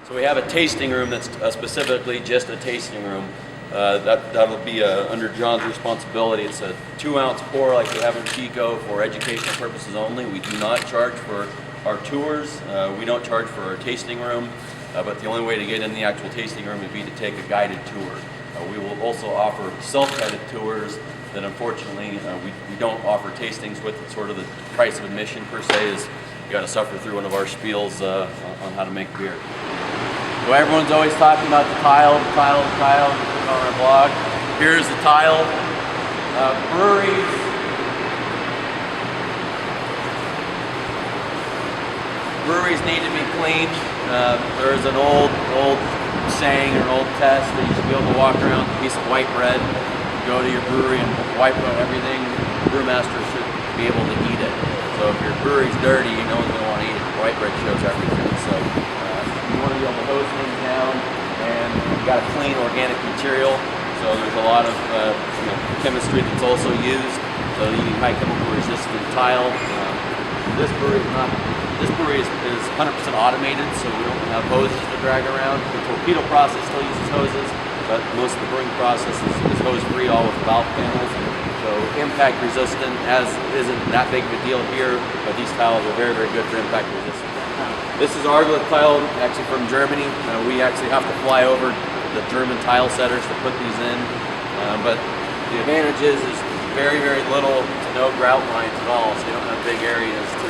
So we have a tasting room that's specifically just a tasting room. That'll be under John's responsibility. It's a 2-ounce pour like we have in Chico for educational purposes only. We do not charge for our tours. We don't charge for our tasting room, but the only way to get in the actual tasting room would be to take a guided tour. We will also offer self-guided tours that unfortunately we don't offer tastings with. Sort of the price of admission per se is you got to suffer through one of our spiels on how to make beer. So everyone's always talking about the tile on our blog. Here's the tile. Breweries need to be cleaned. There is an old saying or old test that you should be able to walk around with a piece of white bread, go to your brewery and wipe out everything. The brewmaster should be able to eat it. So if your brewery's dirty, no one's going to want to eat it. White bread shows everything. So you want to be able to hose things down, and you've got a clean organic material. So there's a lot of chemistry that's also used. So you need high chemical resistant tile. This brewery is 100% automated, so we don't have hoses to drag around. The torpedo process still uses hoses, but most of the brewing process is hose free, all with valve panels. So impact resistant isn't that big of a deal here, but these tiles are very, very good for impact resistance. This is Arglet tile, actually from Germany. We actually have to fly over the German tile setters to put these in. But the advantage is very, very little to no grout lines at all, so you don't have big areas to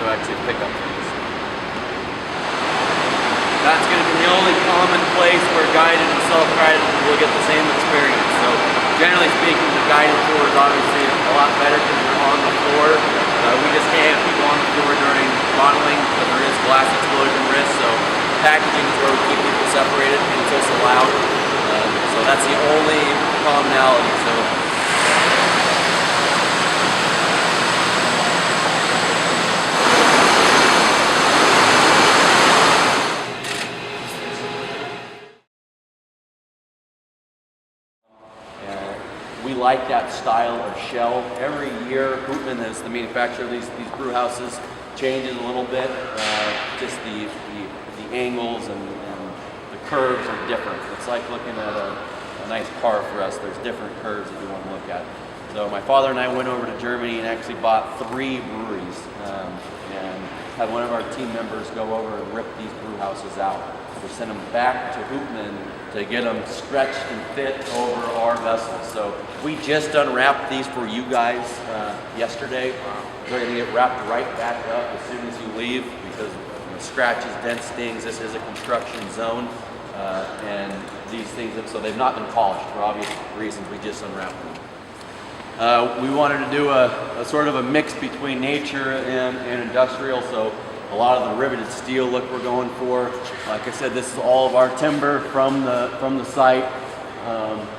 actually pick up things. That's going to be the only common place where guided and self-guided will get the same experience. So generally speaking, the guided tour is obviously a lot better because you're on the floor. We just can't have people on the floor during bottling because there is glass explosion risk. So packaging is where we keep people separated, and it's also loud. So that's the only commonality. So we like that style of shell. Every year, Hoopman, as the manufacturer of these brew houses, changes a little bit. Just the angles and the curves are different. It's like looking at a nice car for us. There's different curves that you want to look at. So my father and I went over to Germany and actually bought 3 breweries and had one of our team members go over and rip these brew houses out. We sent them back to Hoopman to get them stretched and fit over our vessels. So we just unwrapped these for you guys yesterday. They're going to get wrapped right back up as soon as you leave because scratches, dents, stings. This is a construction zone, and these things. So they've not been polished for obvious reasons. We just unwrapped them. We wanted to do a sort of a mix between nature and industrial. So a lot of the riveted steel look we're going for. Like I said, this is all of our timber from the site,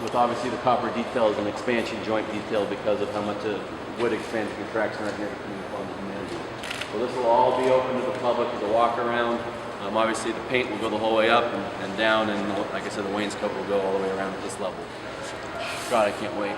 with obviously the copper detail is an expansion joint detail because of how much wood expands and contracts right here between the plums and humidity. So this will all be open to the public as a walk around. Obviously the paint will go the whole way up and down, and like I said, the wainscot will go all the way around at this level. God, I can't wait.